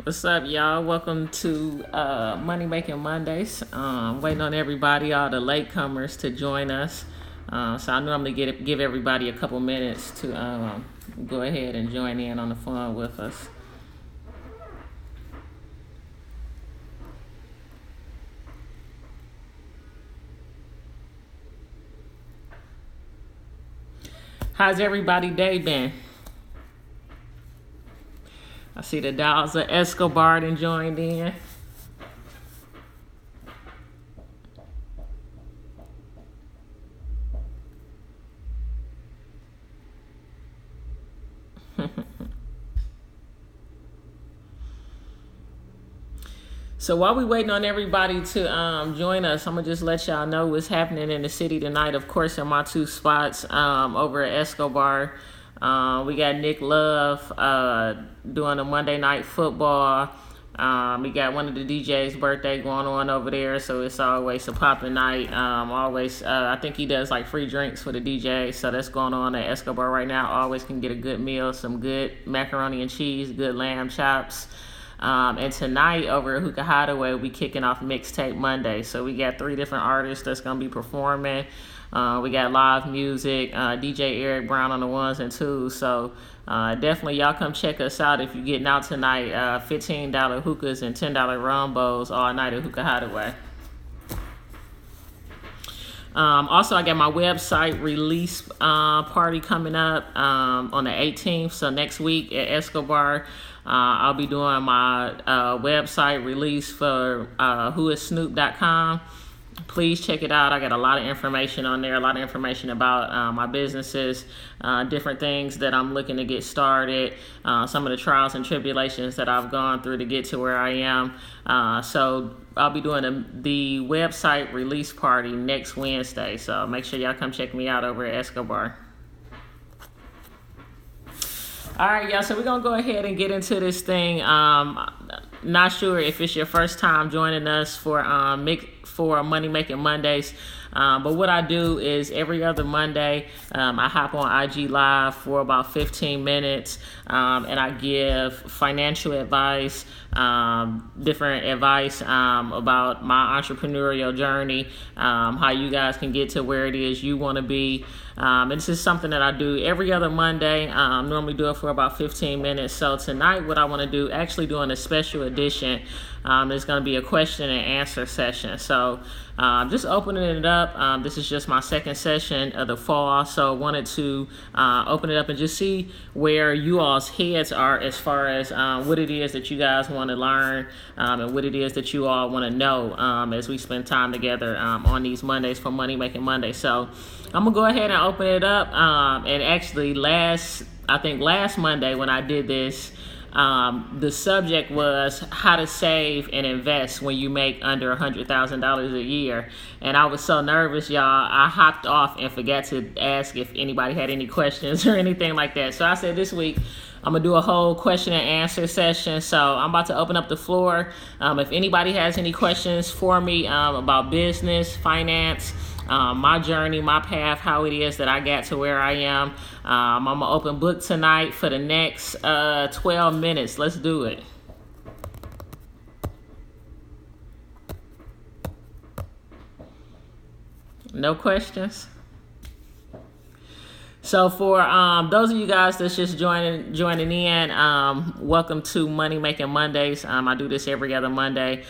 What's up, y'all? Welcome to Money Making Mondays. Waiting on everybody, all the latecomers, to join us. So I normally give everybody a couple minutes to go ahead and join in on the fun with us. How's everybody day been? I see the Dolls of Escobar and joined in. So while we waiting on everybody to join us, I'm gonna just let y'all know what's happening in the city tonight. Of course, in my two spots over at Escobar, we got Nick Love doing a Monday Night Football. We got one of the DJs' birthday going on over there, so it's always a popping night. I think he does like free drinks for the DJ, so that's going on at Escobar right now. Always can get a good meal, some good macaroni and cheese, good lamb chops. And tonight over at Hookah Hideaway, we kicking off Mixtape Monday. So we got 3 different artists that's going to be performing. We got live music, DJ Eric Brown on the ones and twos. So definitely y'all come check us out if you're getting out tonight. $15 hookahs and $10 rumbos all night at Hookah Hideaway. Also, I got my website release party coming up on the 18th. So next week at Escobar, I'll be doing my website release for whoissnoop.com. Please check it out. I got a lot of information on there, a lot of information about my businesses, different things that I'm looking to get started, some of the trials and tribulations that I've gone through to get to where I am. So I'll be doing the website release party next Wednesday. So make sure y'all come check me out over at Escobar. All right, y'all, so we're going to go ahead and get into this thing. Not sure if it's your first time joining us for Money Making Mondays, but what I do is every other Monday, I hop on IG Live for about 15 minutes, and I give financial advice, different advice about my entrepreneurial journey, how you guys can get to where it is you want to be. And this is something that I do every other Monday. Normally do it for about 15 minutes. So tonight, what I want to do, actually doing a special edition, is going to be a question and answer session. So just opening it up. This is just my second session of the fall. So wanted to open it up and just see where you all's heads are as far as what it is that you guys want to learn and what it is that you all want to know as we spend time together on these Mondays for Money Making Monday. So I'm going to go ahead and open it up. And actually last Monday when I did this, the subject was how to save and invest when you make under $100,000 a year. And I was so nervous, y'all, I hopped off and forgot to ask if anybody had any questions or anything like that. So I said this week, I'm going to do a whole question and answer session. So I'm about to open up the floor. If anybody has any questions for me about business, finance, my journey, my path, how it is that I got to where I am. I'm going to open book tonight for the next 12 minutes. Let's do it. No questions? So for those of you guys that's just joining in, welcome to Money Making Mondays. I do this every other Monday,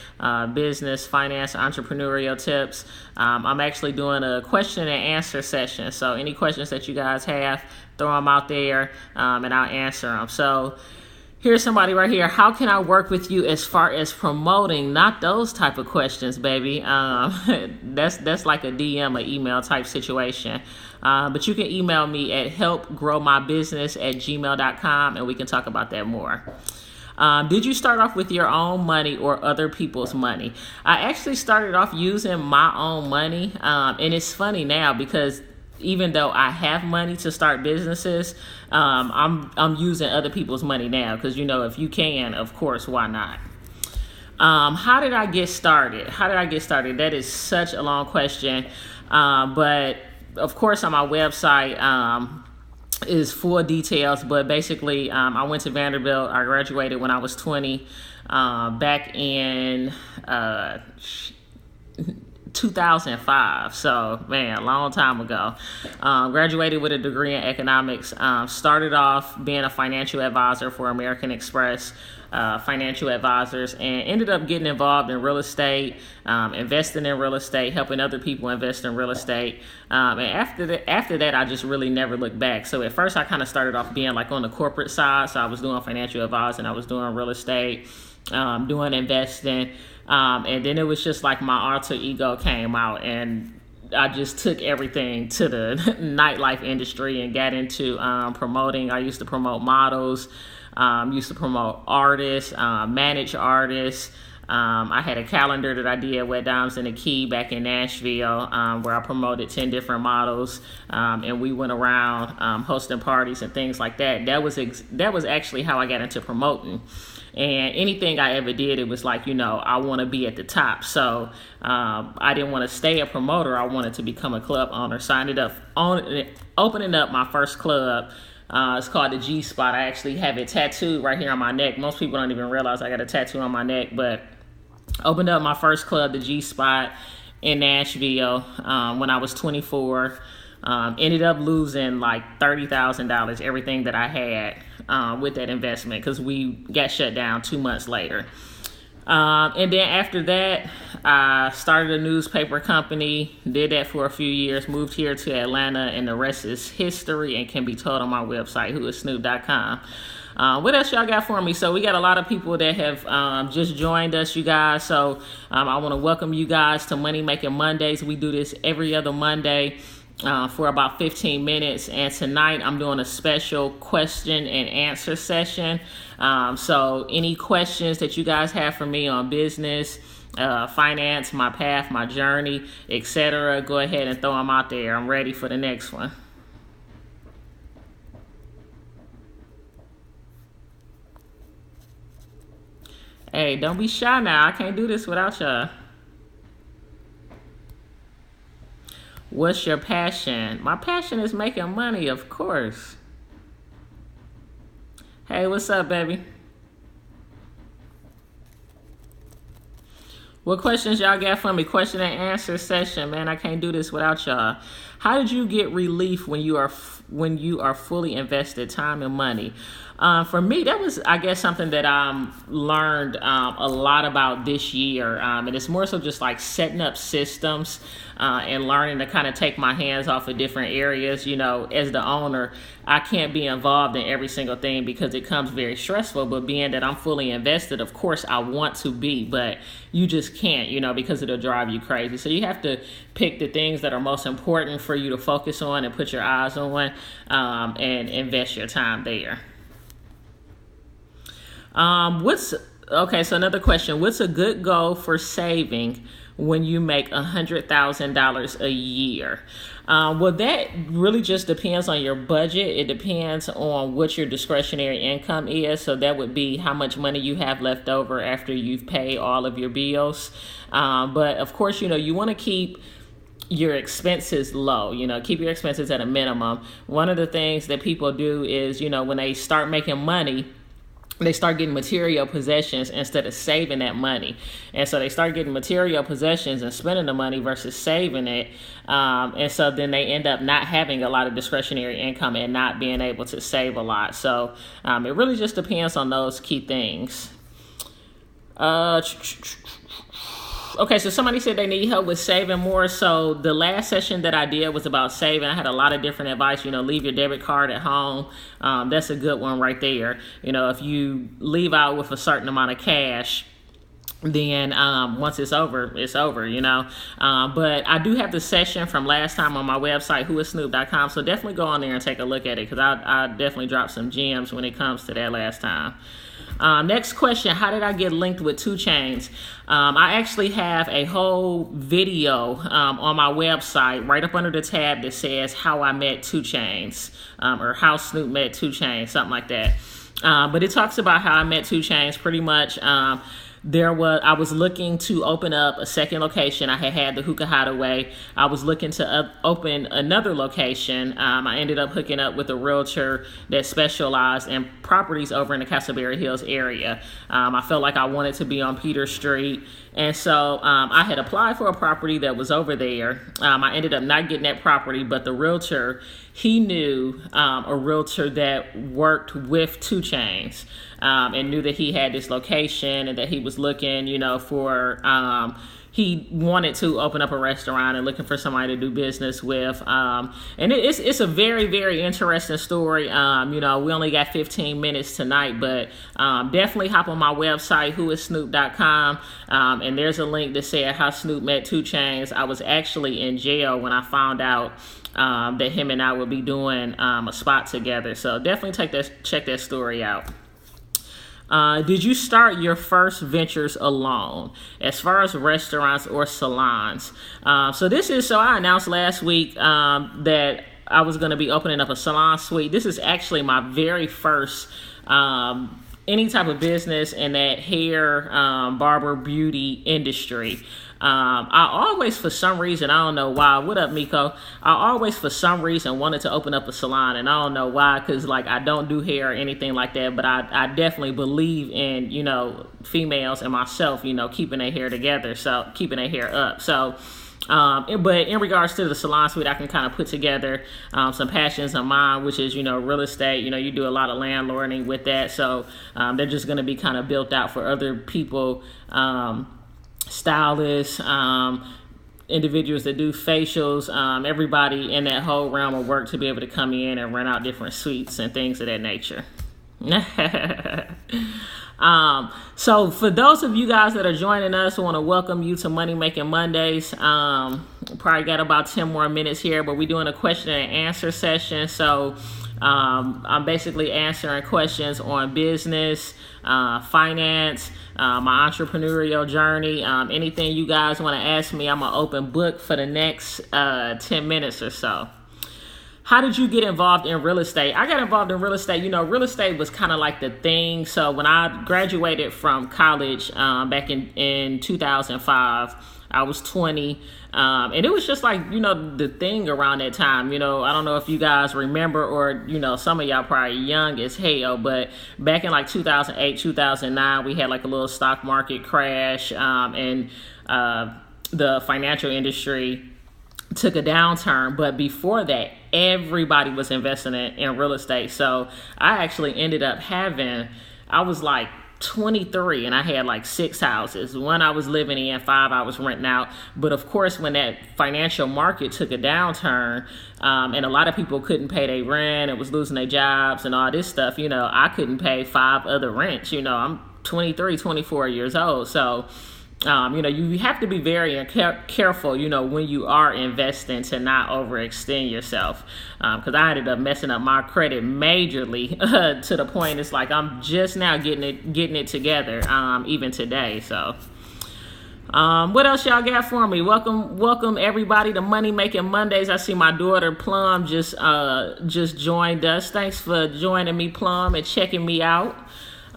business, finance, entrepreneurial tips. I'm actually doing a question and answer session. So any questions that you guys have, throw them out there and I'll answer them. So here's somebody right here. How can I work with you as far as promoting? Not those type of questions, baby. That's like a DM, an email type situation. But you can email me at helpgrowmybusiness@gmail.com and we can talk about that more. Did you start off with your own money or other people's money? I actually started off using my own money. And it's funny now because even though I have money to start businesses, I'm using other people's money now because, if you can, of course, why not? How did I get started? That is such a long question. But of course, on my website is full details. But basically, I went to Vanderbilt. I graduated when I was 20. back in 2005. So, man, a long time ago. Graduated with a degree in economics. Started off being a financial advisor for American Express Financial Advisors, and ended up getting involved in real estate, investing in real estate, helping other people invest in real estate. And after that, I just really never looked back. So at first, I kind of started off being like on the corporate side. So I was doing financial advising, I was doing real estate, doing investing. And then it was just like my alter ego came out, and I just took everything to the nightlife industry and got into promoting. I used to promote models, used to promote artists, manage artists. I had a calendar that I did with Dimes in the Key back in Nashville, where I promoted 10 different models, and we went around hosting parties and things like that. That was actually how I got into promoting. And anything I ever did, it was like, I want to be at the top. So I didn't want to stay a promoter. I wanted to become a club owner. So I ended up opening up my first club. It's called the G Spot. I actually have it tattooed right here on my neck. Most people don't even realize I got a tattoo on my neck, but opened up my first club, the G Spot, in Nashville when I was 24. Ended up losing like $30,000, everything that I had with that investment, because we got shut down 2 months later. And then after that, I started a newspaper company, did that for a few years, moved here to Atlanta, and the rest is history and can be told on my website, whoissnoop.com. What else y'all got for me? So we got a lot of people that have just joined us, you guys. So I want to welcome you guys to Money Making Mondays. We do this every other Monday for about 15 minutes. And tonight I'm doing a special question and answer session. So any questions that you guys have for me on business, finance, my path, my journey, etc., go ahead and throw them out there. I'm ready for the next one. Hey, don't be shy now. I can't do this without y'all. What's your passion? My passion is making money, of course. Hey, what's up, baby? What questions y'all got for me? Question and answer session, man. I can't do this without y'all. How did you get relief when you are fully invested time and money? For me, that was, I guess, something that I learned a lot about this year. And it's more so just like setting up systems and learning to kind of take my hands off of different areas. As the owner, I can't be involved in every single thing because it comes very stressful. But being that I'm fully invested, of course, I want to be, but you just can't, because it'll drive you crazy. So you have to pick the things that are most important for you to focus on and put your eyes on, and invest your time there. So another question, what's a good goal for saving when you make $100,000 a year? Well, that really just depends on your budget. It depends on what your discretionary income is. So that would be how much money you have left over after you've paid all of your bills. But of course, you want to keep your expenses low, keep your expenses at a minimum. One of the things that people do is, when they start making money, they start getting material possessions instead of saving that money. And so they start getting material possessions and spending the money versus saving it. And so then they end up not having a lot of discretionary income and not being able to save a lot. So it really just depends on those key things. Okay, so somebody said they need help with saving more. So the last session that I did was about saving. I had a lot of different advice, leave your debit card at home. That's a good one right there. If you leave out with a certain amount of cash, then once it's over, But I do have the session from last time on my website, whoissnoop.com. So definitely go on there and take a look at it, because I definitely dropped some gems when it comes to that last time. Next question, how did I get linked with 2 Chainz? I actually have a whole video on my website right up under the tab that says how I met 2 Chainz, or how Snoop met 2 Chainz, something like that. But it talks about how I met 2 Chainz pretty much. I was looking to open up a second location. I had the Hookah Hideaway. I was looking to open another location. I ended up hooking up with a realtor that specialized in properties over in the Castleberry Hills area. I felt like I wanted to be on Peter Street. And so I had applied for a property that was over there. I ended up not getting that property, but the realtor, he knew a realtor that worked with 2 Chainz, and knew that he had this location and that he was looking, for, he wanted to open up a restaurant and looking for somebody to do business with. And it's a very, very interesting story. We only got 15 minutes tonight, but definitely hop on my website, whoissnoop.com. And there's a link that said how Snoop met 2 Chainz. I was actually in jail when I found out that him and I would be doing a spot together. So definitely check that story out. Did you start your first ventures alone, as far as restaurants or salons? So I announced last week that I was going to be opening up a salon suite. This is actually my very first any type of business in that hair, barber, beauty industry. I always, for some reason, I don't know why. What up, Miko? I always, for some reason, wanted to open up a salon, and I don't know why, because I don't do hair or anything like that. But I definitely believe in females and myself, keeping their hair together, so keeping their hair up. So. But in regards to the salon suite, I can kind of put together some passions of mine, which is, real estate. You do a lot of landlording with that. So they're just going to be kind of built out for other people, stylists, individuals that do facials, everybody in that whole realm of work to be able to come in and rent out different suites and things of that nature. So for those of you guys that are joining us, I want to welcome you to Money Making Mondays. Probably got about 10 more minutes here, but we're doing a question and answer session. So I'm basically answering questions on business, finance, my entrepreneurial journey, anything you guys want to ask me. I'm an open book for the next 10 minutes or so. How did you get involved in real estate? I got involved in real estate. Real estate was kind of like the thing. So when I graduated from college back in 2005, I was 20. And it was just the thing around that time. I don't know if you guys remember or, some of y'all probably young as hell. But back in 2008, 2009, we had a little stock market crash and the financial industry took a downturn. But before that, everybody was investing in real estate. So I actually ended up I was 23 and I had 6 houses. 1 I was living in, 5 I was renting out. But of course, when that financial market took a downturn, and a lot of people couldn't pay their rent, it was losing their jobs and all this stuff, I couldn't pay 5 other rents. I'm 23, 24 years old. So you have to be very careful, when you are investing to not overextend yourself. Because I ended up messing up my credit majorly to the point it's I'm just now getting it together, even today. So, what else y'all got for me? Welcome everybody to Money Making Mondays. I see my daughter Plum just joined us. Thanks for joining me, Plum, and checking me out.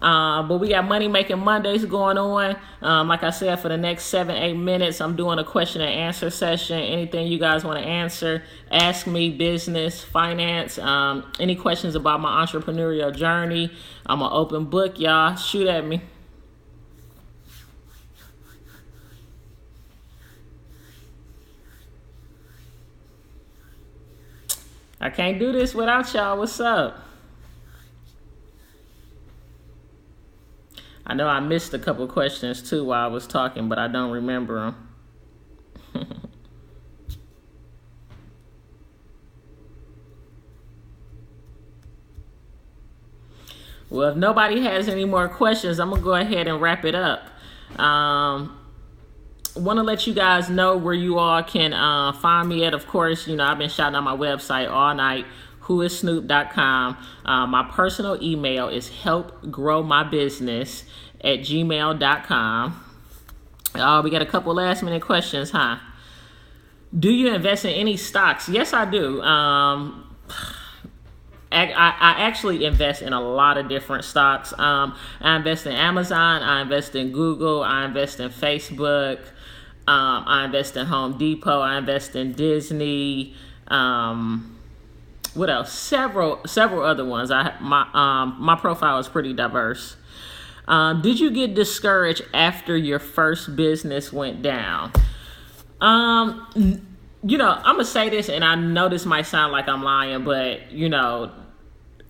But we got Money Making Mondays going on. Like I said, for the next 7-8 minutes, I'm doing a question and answer session. Anything you guys want to answer, ask me, business, finance, any questions about my entrepreneurial journey. I'm an open book, y'all. Shoot at me. I can't do this without y'all. What's up? I know I missed a couple questions too while I was talking, but I don't remember them. Well, if nobody has any more questions, I'm going to go ahead and wrap it up. Want to let you guys know where you all can find me at. Of course, I've been shouting out my website all night, whoissnoop.com. My personal email is helpgrowmybusiness@gmail.com. We got a couple last minute questions, huh? Do you invest in any stocks? Yes, I do. I actually invest in a lot of different stocks. I invest in Amazon. I invest in Google. I invest in Facebook. I invest in Home Depot. I invest in Disney. What else? Several other ones. My profile is pretty diverse. Did you get discouraged after your first business went down? You know, I'm gonna say this, and I know this might sound like I'm lying, but you know,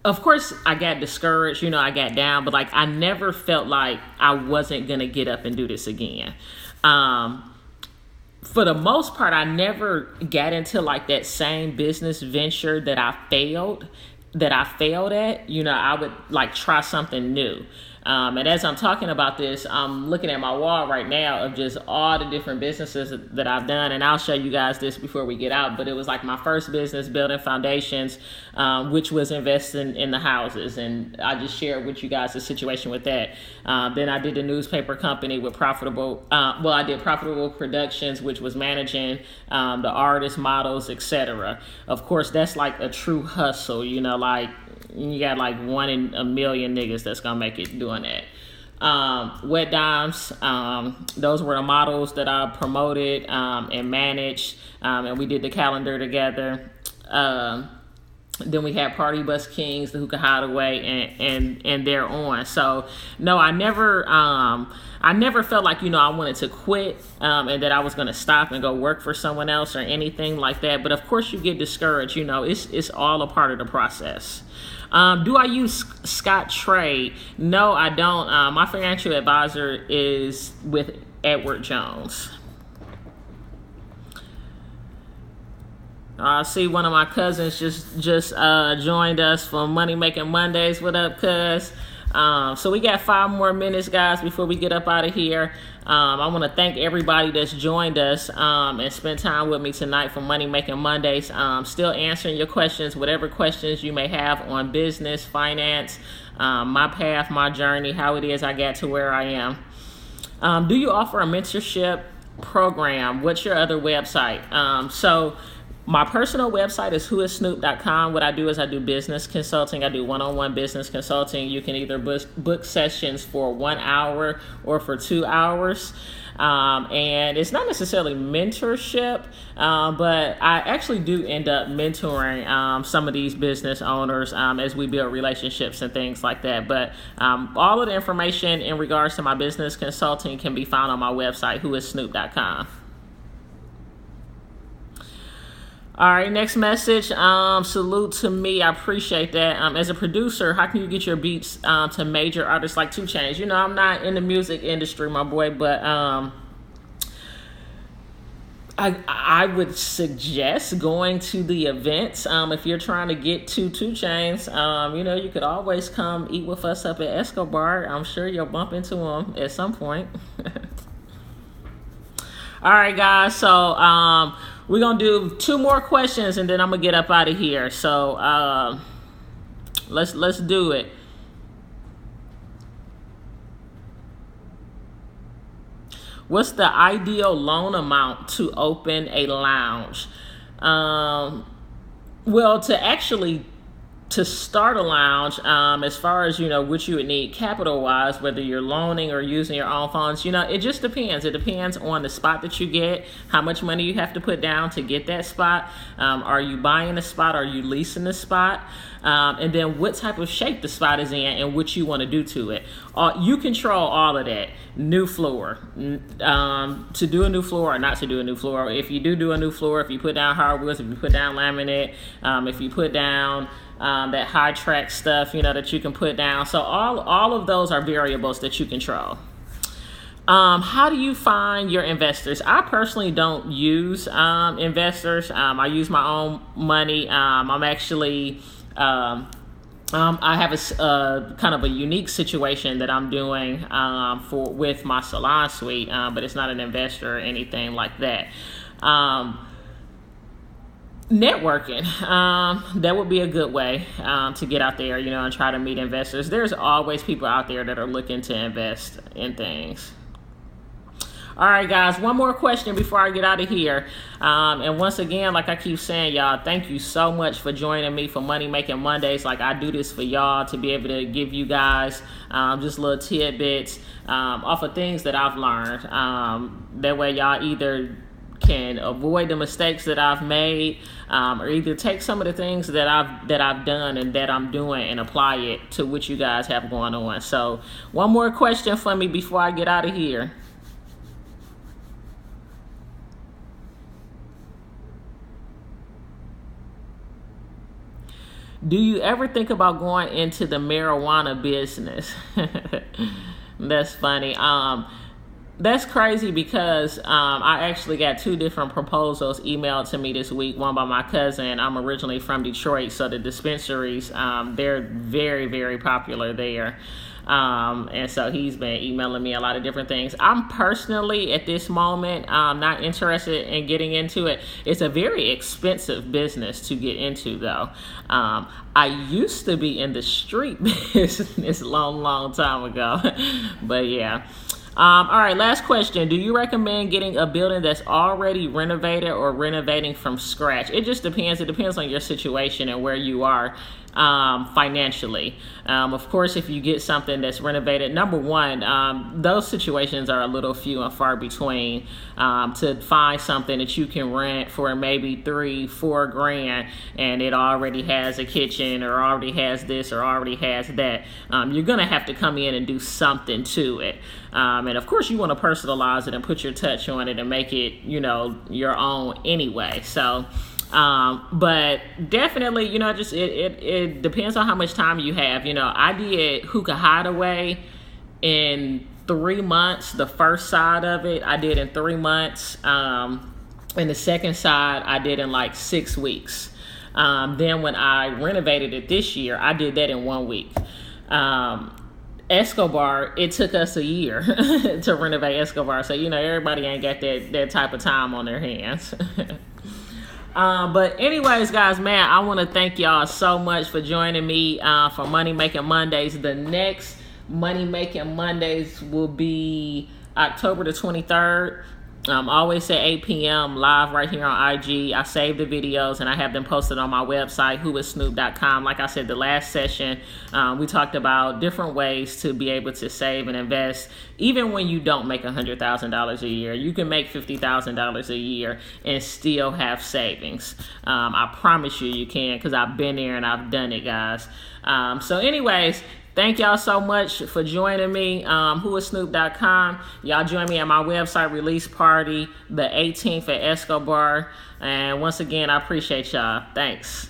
of course I got discouraged. You know, I got down, but like I never felt like I wasn't gonna get up and do this again. For the most part, I never got into like that same business venture that I failed at. You know, I would like try something new. And as I'm talking about this, I'm looking at my wall right now of just all the different businesses that I've done. And I'll show you guys this before we get out. But it was like my first business, building foundations, which was investing in the houses. And I just shared with you guys the situation with that. Then I did a newspaper company with I did Profitable Productions, which was managing the artists, models, etc. Of course, that's like a true hustle, you know, like you got like 1 in a million niggas that's gonna make it doing that. Wet Dimes, those were the models that I promoted and managed, and we did the calendar together. Then we had Party Bus Kings, the Hookah Hideaway, and they're on. So no, I never felt like, you know, I wanted to quit and that I was going to stop and go work for someone else or anything like that. But of course you get discouraged, you know, it's all a part of the process. Do I use Scott Trade? No, I don't. My financial advisor is with Edward Jones. I see one of my cousins just joined us for Money Making Mondays. What up, cuz? So we got 5 more minutes, guys, before we get up out of here. I want to thank everybody that's joined us and spent time with me tonight for Money Making Mondays. Still answering your questions, whatever questions you may have on business, finance, my path, my journey, how it is I got to where I am. Do you offer a mentorship program? What's your other website? So my personal website is whoissnoop.com. What I do is I do business consulting. I do one-on-one business consulting. You can either book sessions for 1 hour or for 2 hours. And it's not necessarily mentorship, but I actually do end up mentoring some of these business owners as we build relationships and things like that. But all of the information in regards to my business consulting can be found on my website, whoissnoop.com. All right, next message. Salute to me. I appreciate that. As a producer, how can you get your beats to major artists like 2 Chainz? You know, I'm not in the music industry, my boy, but I would suggest going to the events. If you're trying to get to 2 Chainz, you know, you could always come eat with us up at Escobar. I'm sure you'll bump into him at some point. All right, guys. So we're going to do 2 more questions and then I'm going to get up out of here. So let's do it. What's the ideal loan amount to open a lounge? Well, to start a lounge, as far as, you know, what you would need capital wise, whether you're loaning or using your own funds, you know, it just depends. It depends on the spot that you get, how much money you have to put down to get that spot. Are you buying the spot? Are you leasing the spot? And then what type of shape the spot is in and what you want to do to it. You control all of that. New floor, to do a new floor or not to do a new floor. If you do a new floor, if you put down hardwoods, if you put down laminate, if you put down that high track stuff, you know, that you can put down. So all of those are variables that you control. How do you find your investors? I personally don't use investors. I use my own money. I'm actually I have a kind of a unique situation that I'm doing with my salon suite, but it's not an investor or anything like that. Networking, that would be a good way to get out there, you know, and try to meet investors. There's always people out there that are looking to invest in things. All right, guys, one more question before I get out of here. And once again, like I keep saying, y'all, thank you so much for joining me for Money Making Mondays. Like, I do this for y'all to be able to give you guys just little tidbits off of things that I've learned. That way y'all either can avoid the mistakes that I've made, or either take some of the things that I've done and that I'm doing and apply it to what you guys have going on. So one more question for me before I get out of here. Do you ever think about going into the marijuana business? That's funny. That's crazy because I actually got 2 different proposals emailed to me this week. One by my cousin. I'm originally from Detroit, so the dispensaries, they're very, very popular there. And so he's been emailing me a lot of different things. I'm personally, at this moment, not interested in getting into it. It's a very expensive business to get into, though. I used to be in the street business long time ago. But yeah. All right, last question. Do you recommend getting a building that's already renovated or renovating from scratch? It just depends. It depends on your situation and where you are financially. Of course, if you get something that's renovated, number one, those situations are a little few and far between. To find something that you can rent for maybe $3-4 grand and it already has a kitchen or already has this or already has that, you're gonna have to come in and do something to it. And of course you want to personalize it and put your touch on it and make it, your own anyway. So but definitely, just it depends on how much time you have. I did Hookah Hideaway in 3 months. The first side of it I did in 3 months, and the second side I did in like 6 weeks. Then when I renovated it this year, I did that in 1 week. Escobar, it took us a year to renovate Escobar, so everybody ain't got that type of time on their hands. But anyways, guys, man, I want to thank y'all so much for joining me for Money Making Mondays. The next Money Making Mondays will be October the 23rd. Always at 8 p.m. live right here on IG. I save the videos and I have them posted on my website, whoissnoop.com. Like I said, the last session, we talked about different ways to be able to save and invest. Even when you don't make $100,000 a year, you can make $50,000 a year and still have savings. I promise you can, because I've been there and I've done it, guys. So anyways, thank y'all so much for joining me. Whoissnoop.com. Y'all join me at my website release party the 18th at Escobar. And once again, I appreciate y'all. Thanks.